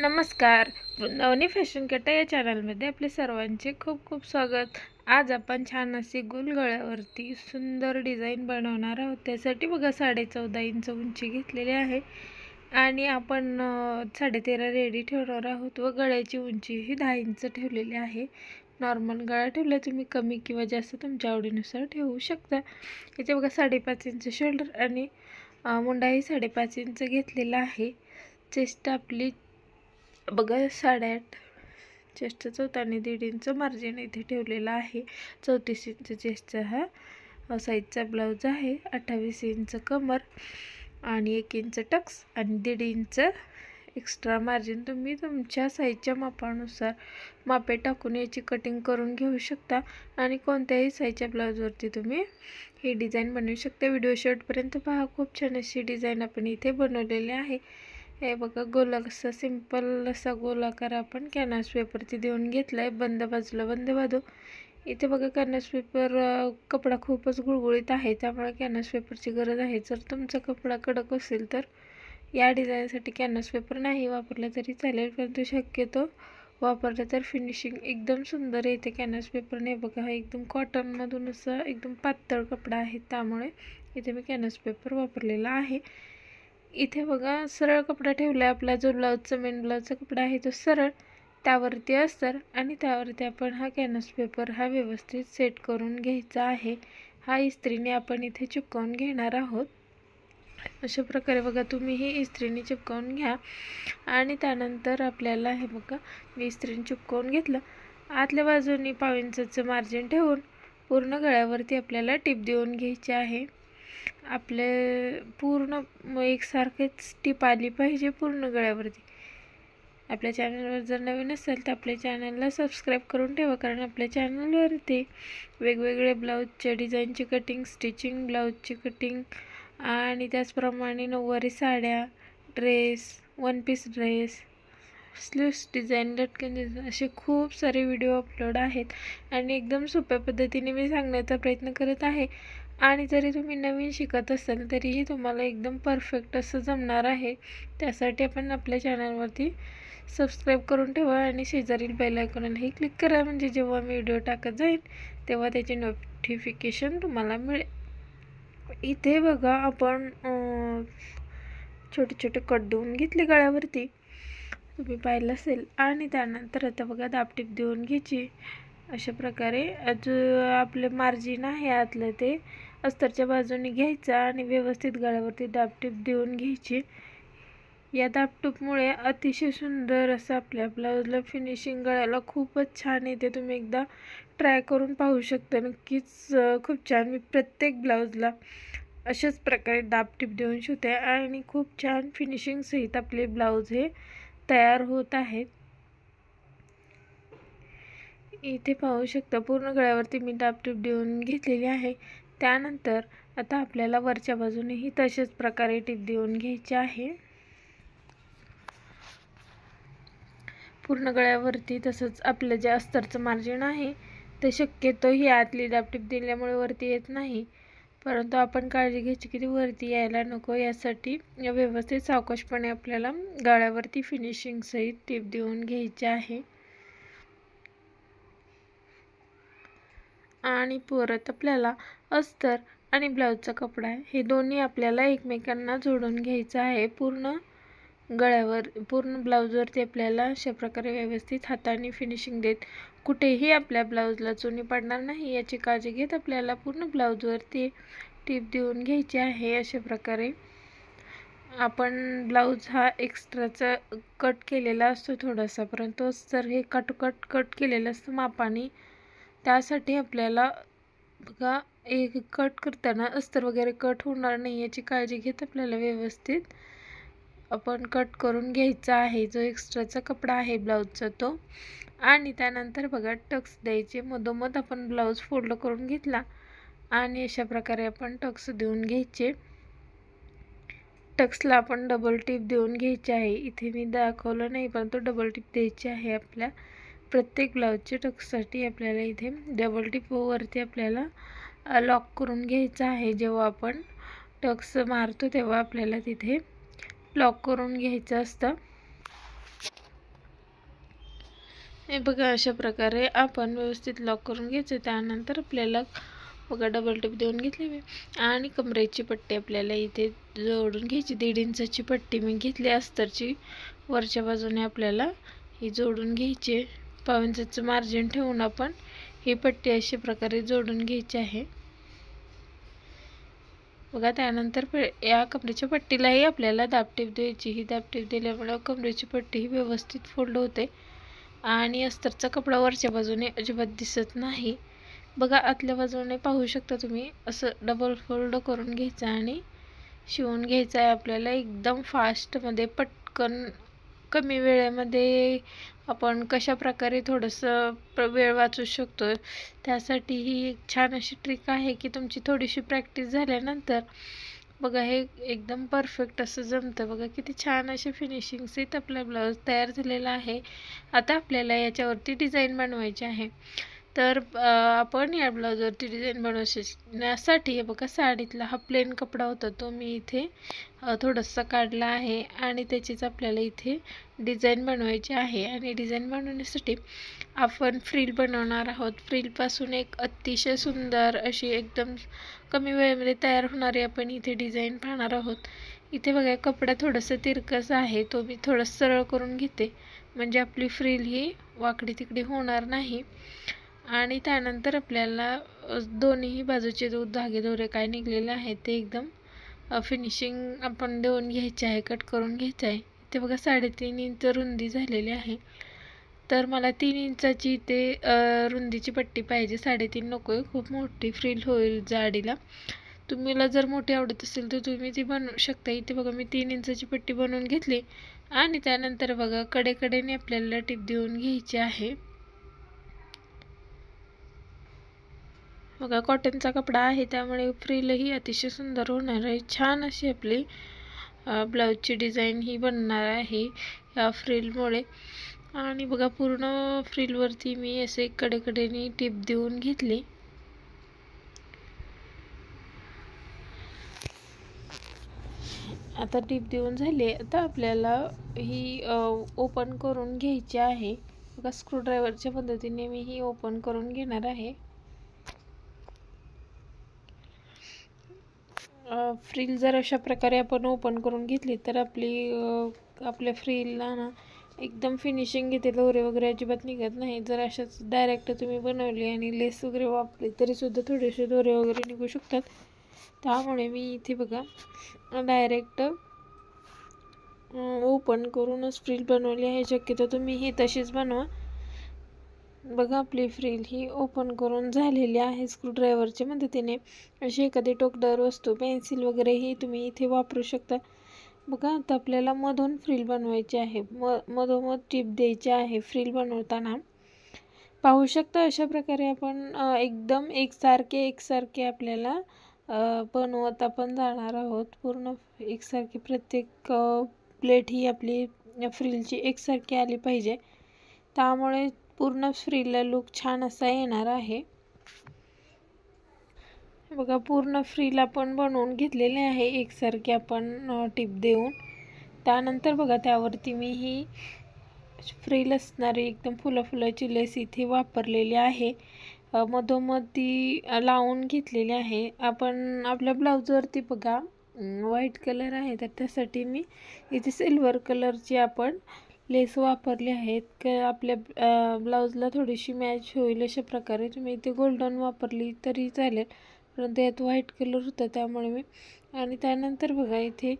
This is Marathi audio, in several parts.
नमस्कार. वृंदावनी फॅशन कट्टा या चॅनलमध्ये आपले सर्वांचे खूप खूप स्वागत. आज आपण छान अशी गोलगळ्यावरती सुंदर डिझाईन बनवणार आहोत. त्यासाठी बघा 14.5 इंच उंची घेतलेली आहे आणि आपण 13.5 रेडी ठेवणार आहोत व गळ्याची उंची ही 10 इंच ठेवलेली आहे. नॉर्मल गळा ठेवला तुम्ही कमी किंवा जास्त तुमच्या आवडीनुसार ठेवू शकता. इथे बघा 5.5 इंच शोल्डर आणि मुंडाही 5.5 इंच घेतलेला आहे. चेस्ट आपली बघा 8.5 चेस्टचं 14 आणि 1.5 इंच मार्जिन इथे ठेवलेला आहे. 34 इंच चेस्टचा हा साईजचा ब्लाऊज आहे. 28 इंच कमर आणि 1 इंच टक्स आणि 1.5 इंच एक्स्ट्रा मार्जिन तुम्ही तुमच्या साईजच्या मापानुसार मापे टाकून याची कटिंग करून घेऊ शकता आणि कोणत्याही साईजच्या ब्लाऊजवरती तुम्ही ही डिझाईन बनवू शकता. व्हिडिओ शेवटपर्यंत पहा. खूप छान अशी डिझाईन आपण इथे बनवलेली आहे. हे बघा गोल असा सिंपल असा गोलाकार आपण कॅनव्हास पेपरती देऊन घेतला आहे. बंद बाजूला बंद बाजू. इथे बघा कॅनव्हास पेपर कपडा खूपच गुळगुळीत आहे, त्यामुळे कॅनव्हास पेपरची गरज आहे. जर तुमचा कपडा कडक असेल तर या डिझाईनसाठी कॅनव्हास पेपर नाही वापरला तरी चालेल, परंतु शक्यतो वापरलं तर फिनिशिंग एकदम सुंदर येते कॅनव्हास पेपरने. बघा हा एकदम कॉटनमधून असा एकदम पातळ कपडा आहे, त्यामुळे इथे मी कॅनव्हास पेपर वापरलेला आहे. इथे बघा सरळ कपडा ठेवला आहे. आपला जो ब्लाऊजचा मेन ब्लाऊजचा कपडा आहे तो सरळ, त्यावरती अस्तर आणि त्यावरती आपण हा कॅनव्हास पेपर हा व्यवस्थित सेट करून घ्यायचा आहे. हा इस्त्रीने आपण इथे चिपकावून घेणार आहोत. अशा प्रकारे बघा तुम्ही ही इस्त्रीने चिपकावून घ्या आणि त्यानंतर आपल्याला हे बघा मी इस्त्रीने चिपकावून घेतलं. आतल्या बाजूने 1.5 इंचाचं मार्जिन ठेवून पूर्ण गळ्यावरती आपल्याला टिप देऊन घ्यायची आहे. आपले पूर्ण एकसारखेच टिप आली पाहिजे पूर्ण गळ्यावरती. आपल्या चॅनलवर जर नवीन असेल तर आपल्या चॅनलला सबस्क्राईब करून ठेवा, कारण आपल्या चॅनलवरती वेगवेगळे ब्लाऊजच्या डिझाईनची कटिंग, स्टिचिंग, ब्लाऊजची कटिंग आणि त्याचप्रमाणे नऊवारी साड्या, dress, one piece dress, sleeves design, लटकन डिझाईन असे खूप सारे व्हिडिओ अपलोड आहेत आणि एकदम सोप्या पद्धतीने मी सांगण्याचा प्रयत्न करत आहे. आणि जरी तुम्ही नवीन शिकत असाल तरीही तुम्हाला एकदम परफेक्ट असं जमणार आहे. त्यासाठी आपण आपल्या चॅनलवरती सबस्क्राईब करून ठेवा आणि शेजारील बेल आयकॉनलाही क्लिक करा, म्हणजे जेव्हा मी व्हिडिओ टाकत जाईन तेव्हा त्याचे नोटिफिकेशन तुम्हाला मिळेल. इथे बघा आपण छोटे छोटे कट देऊन घेतले गळ्यावरती, तुम्ही पाहिलं असेल. आणि त्यानंतर आता बघा दाबटीप देऊन घ्यायची. अशा प्रकारे जो आपले मार्जिन आहे आतलं ते अस्तरच्या बाजूने घ्यायचा आणि व्यवस्थित गळ्यावरती दाबटीप देऊन घ्यायची. या दाबटीपमुळे अतिशय सुंदर असं आपल्या ब्लाऊजला फिनिशिंग गळ्याला खूपच छान येते. तुम्ही एकदा ट्राय करून पाहू शकता, नक्कीच खूप छान. मी प्रत्येक ब्लाऊजला अशाच प्रकारे दाबटीप देऊन शिवते आणि खूप छान फिनिशिंग सहित आपले ब्लाऊज हे तयार होत आहेत. इथे पाहू शकता पूर्ण गळ्यावरती मी दाबटीप देऊन घेतलेली आहे. त्यानंतर आता आपल्याला वरच्या बाजूनेही तशाच प्रकारे टीप देऊन घ्यायची आहे. पूर्ण गळ्यावरती तसंच आपलं जे अस्तरचं मार्जिन आहे ते शक्यतो ही आतली दाबटीप दिल्यामुळे वरती येत नाही, परंतु आपण काळजी घ्यायची की ती वरती यायला नको. यासाठी व्यवस्थित सावकाशपणे आपल्याला गळ्यावरती फिनिशिंग सहित टीप देऊन घ्यायची आहे. आणि परत आपल्याला अस्तर आणि ब्लाऊजचा कपडा हे दोन्ही आपल्याला एकमेकांना जोडून घ्यायचं आहे. पूर्ण गळ्यावर पूर्ण ब्लाऊजवरती आपल्याला अशा प्रकारे व्यवस्थित हाताने फिनिशिंग देत कुठेही आपल्या ब्लाऊजला चुनी पडणार नाही याची काळजी घेत आपल्याला पूर्ण ब्लाऊजवरती टीप देऊन घ्यायची आहे. अशा प्रकारे आपण ब्लाऊज हा एक्स्ट्राचा कट केलेला असतो थोडासा, परंतु अस्तर हे कट केलेलं असतं मापाने. त्यासाठी आपल्याला बघा एक कट करताना अस्तर वगैरे कट होणार नाही याची काळजी घेत आपल्याला व्यवस्थित आपण कट करून घ्यायचा आहे जो एक्स्ट्राचा कपडा आहे ब्लाऊजचा तो. आणि त्यानंतर बघा टक्स द्यायचे. मधोमध आपण ब्लाऊज फोल्ड करून घेतला आणि अशा प्रकारे आपण टक्स देऊन घ्यायचे. टक्सला आपण डबल टिप देऊन घ्यायची आहे. इथे मी दाखवलं नाही, परंतु डबल टिप द्यायची आहे. आपल्या प्रत्येक ब्लाऊजच्या टक्ससाठी आपल्याला इथे डबल टिप वरती आपल्याला लॉक करून घ्यायचं आहे. जेव्हा आपण टक्स मारतो तेव्हा आपल्याला तिथे लॉक करून घ्यायचं असतं. हे बघा अशा प्रकारे आपण व्यवस्थित लॉक करून घ्यायचं। त्यानंतर आपल्याला बघा डबल टिप देऊन घेतली मी आणि कमरेची पट्टी आपल्याला इथे जोडून घ्यायची। 1.5 इंचाची पट्टी मी घेतली अस्तरची, वरच्या बाजूने आपल्याला ही जोडून घ्यायची। 1.5 इंचाचं मार्जिन ठेवून आपण ही पट्टी अशा प्रकारे जोडून घ्यायची आहे बघा। त्यानंतर या कमरेच्या पट्टीलाही आपल्याला दाबटीप द्यायची। ही दाबटीप दिल्यामुळे कमरेची पट्टी ही व्यवस्थित फोल्ड होते आणि अस्तरचा कपडा वरच्या बाजूने अजिबात दिसत नाही बघा। आतल्या बाजूने पाहू शकता तुम्ही, असं डबल फोल्ड करून घ्यायचं आणि शिवून घ्यायचं आहे आपल्याला एकदम फास्टमध्ये, पटकन कमी वेळेमध्ये आपण कशा प्रकारे थोडंसं वेळ वाचू शकतो। त्यासाठी ही एक छान अशी ट्रिक आहे की तुमची थोडीशी प्रॅक्टिस झाल्यानंतर बघा हे एकदम परफेक्ट असं जमतं बघा। किती छान अशी फिनिशिंग सहित आपला ब्लाऊज तयार झालेला आहे। आता आपल्याला याच्यावरती डिझाईन बनवायची आहे। तर आपण या ब्लाऊजवरती डिझाईन बनवण्यासाठी बघा साडीतला हा प्लेन कपडा होता तो मी इथे थोडासा काढला आहे आणि त्याचीच आपल्याला इथे डिझाईन बनवायची आहे। आणि डिझाईन बनवण्यासाठी आपण फ्रिल बनवणार आहोत। फ्रिलपासून एक अतिशय सुंदर अशी एकदम कमी वेळेमध्ये तयार होणारी आपण इथे डिझाईन पाहणार आहोत। इथे बघा कपडा थोडासा तिरकस आहे, तो मी थोडं सरळ करून घेते म्हणजे आपली फ्रिल ही वाकडी तिकडी होणार नाही। आणि त्यानंतर आपल्याला दोन्ही बाजूचे धागे दोरे काय निघलेले आहेत ते एकदम फिनिशिंग आपण देऊन घ्यायचे आहे, कट करून घ्यायचे आहे। ते बघा 3.5 इंच रुंदी झालेली आहे, तर मला 3 इंचाची ते रुंदीची पट्टी पाहिजे, 3.5 नको, खूप मोठी फ्रिल होईल जाडीला। तुम्हाला जर मोठी आवडत असेल तर तुम्ही ती बनवू शकता। इथे बघा मी 3 इंचाची पट्टी बनवून घेतली आणि त्यानंतर बघा कडेकडेने आपल्याला टिप देऊन घ्यायची आहे बघा। कॉटनचा कपडा आहे त्यामुळे फ्रिल ही अतिशय सुंदर होणार आहे। छान अशी आपली ब्लाऊजची डिझाईन ही बनणार आहे या फ्रिलमुळे। आणि बघा पूर्ण फ्रिलवरती मी असे कडेकडेने टिप देऊन घेतली। आता टिप देऊन झाली, आता आपल्याला ही ओपन करून घ्यायची आहे बघा। स्क्रूड्रायव्हरच्या पद्धतीने मी ही ओपन करून घेणार आहे। फ्रिल जर अशा प्रकारे आपण ओपन करून घेतली तर आपल्या फ्रिलला ना एकदम फिनिशिंग येते, दोरे वगैरे अजिबात निघत नाही। जर अशाच डायरेक्ट तुम्ही बनवली आणि लेस वगैरे वापरली तरी सुद्धा थोडेसे दोरे वगैरे निघू शकतात। त्यामुळे मी इथे बघा डायरेक्ट ओपन करूनच फ्रिल बनवली आहे। शक्यतो तुम्ही ही तशीच बनवा बघा। आपली फ्रिल ही ओपन करून झालेली आहे स्क्रूड्रायव्हरच्या मदतीने। अशी एखादी टोकदार वस्तू, पेन्सिल वगैरे ही तुम्ही इथे वापरू शकता बघा। आता आपल्याला मधून फ्रिल बनवायची आहे, मधोमध टिप द्यायची आहे फ्रिल बनवताना। पाहू शकता अशा प्रकारे आपण एकदम एकसारखे आपल्याला बनवत आपण जाणार आहोत। पूर्ण एकसारखी प्रत्येक प्लेट ही आपली फ्रिलची एकसारखी आली पाहिजे, त्यामुळे पूर्ण फ्रिलला लुक छान असा येणार आहे बघा। पूर्ण फ्रिल आपण बनवून घेतलेले आहे एकसारखे आपण टिप देऊन। त्यानंतर बघा त्यावरती मी ही फ्रिल असणारी एकदम फुलाची लेस इथे वापरलेली आहे, मधोमध ती लावून घेतलेली आहे। आपण आपल्या ब्लाऊजवरती बघा व्हाईट कलर आहे तर त्यासाठी मी इथे सिल्वर कलरची आपण लेस वापरली आहेत आपल्या ब्लाऊजला थोडीशी मॅच होईल अशा प्रकारे। तुम्ही इथे गोल्डन वापरली तरी चालेल, परंतु यात व्हाईट कलर होता त्यामुळे मी। आणि त्यानंतर बघा इथे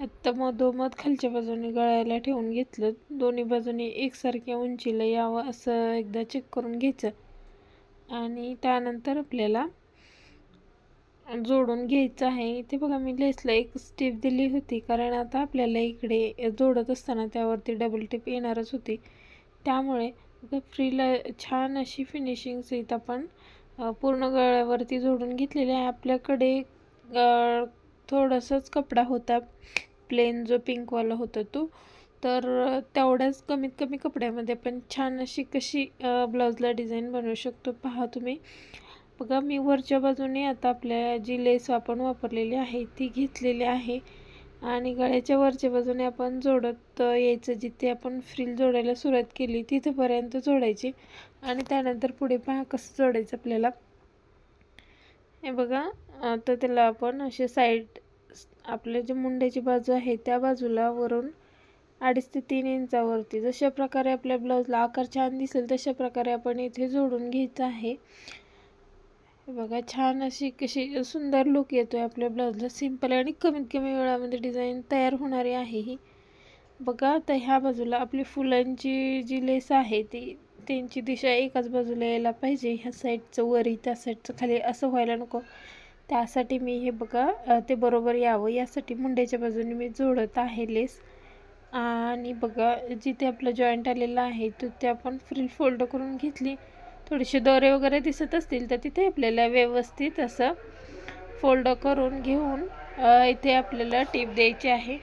आत्ता मधोमध खालच्या बाजूने गळ्याला ठेवून घेतलं, दोन्ही बाजूने एकसारख्या उंचीला यावं असं एकदा चेक करून घ्यायचं आणि त्यानंतर आपल्याला जोडून घ्यायचं आहे। इथे बघा मी लेसला एक स्टिप दिली होती, कारण आता आपल्याला इकडे जोडत असताना त्यावरती डबल टिप येणारच होती, त्यामुळे फ्रिल छान अशी फिनिशिंग सहित आपण पूर्ण गळ्यावरती जोडून घेतलेले आहे। आपल्याकडे थोडासाच कपडा होता प्लेन, जो पिंकवाला होता तो, तर तेवढ्याच कमीत कमी कपड्यामध्ये आपण छान अशी कशी ब्लाऊजला डिझाईन बनवू शकतो पहा तुम्ही बघा। मी वरच्या बाजूने आता आपल्या जी लेस आपण वापरलेली आहे ती घेतलेली आहे आणि गळ्याच्या वरच्या बाजूने आपण जोडत यायचं. जिथे आपण फ्रिल जोडायला सुरुवात केली तिथेपर्यंत जोडायची आणि त्यानंतर पुढे पहा कसं जोडायचं आपल्याला. हे बघा, तर त्याला आपण असे साईड आपल्या जे मुंड्याची बाजू आहे त्या बाजूला वरून 2.5 ते 3 इंचावरती जशा प्रकारे आपल्या ब्लाऊजला आकार छान दिसेल तशा प्रकारे आपण इथे जोडून घ्यायचं आहे. बघा, छान अशी कशी सुंदर लुक येतोय आपल्या ब्लाऊजला. सिंपल आणि कमीत कमी वेळामध्ये डिझाईन तयार होणारी आहे ही. बघा, आता ह्या बाजूला आपली फुलांची जी लेस आहे ती त्यांची दिशा एकाच बाजूला यायला पाहिजे. ह्या साईडचं वरी त्या साईडचं खाली असं व्हायला नको. त्यासाठी मी हे बघा ते बरोबर यावं यासाठी मुंड्याच्या बाजूने मी जोडत आहे लेस. आणि बघा, जिथे आपलं जॉईंट आलेलं आहे तिथे आपण फ्रिल फोल्ड करून घेतली. थोडेसे दोरे वगैरे दिसत असतील तर तिथे आपल्याला व्यवस्थित असं फोल्ड करून घेऊन इथे आपल्याला टीप द्यायची आहे.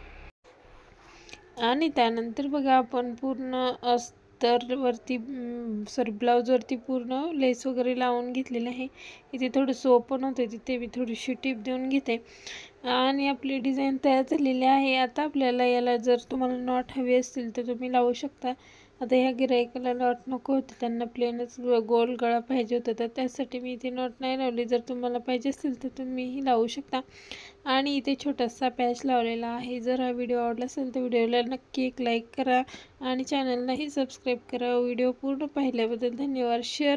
आणि त्यानंतर बघा, आपण पूर्ण अस्तरवरती ब्लाऊजवरती पूर्ण लेस वगैरे लावून घेतलेलं आहे. इथे थोडंसं ओपन होतं तिथे मी थोडीशी टीप देऊन घेते आणि आपली डिझाईन तयार झालेली आहे. आता आपल्याला याला जर तुम्हाला नॉट हवे असतील तर तुम्ही लावू शकता. आता ह्या गिऱ्हाईकाला नॉट नको होते, त्यांना प्लेनच गोल गळा पाहिजे होता, तर त्यासाठी मी इथे नॉट नाही लावली. जर तुम्हाला पाहिजे असतील तर तुम्हीही लावू शकता. आणि इथे छोटासा पॅच लावलेला आहे. जर हा व्हिडिओ आवडला असेल तर व्हिडिओला नक्की एक लाईक करा आणि चॅनललाही सबस्क्राईब करा. व्हिडिओ पूर्ण पाहिल्याबद्दल धन्यवाद. शेअर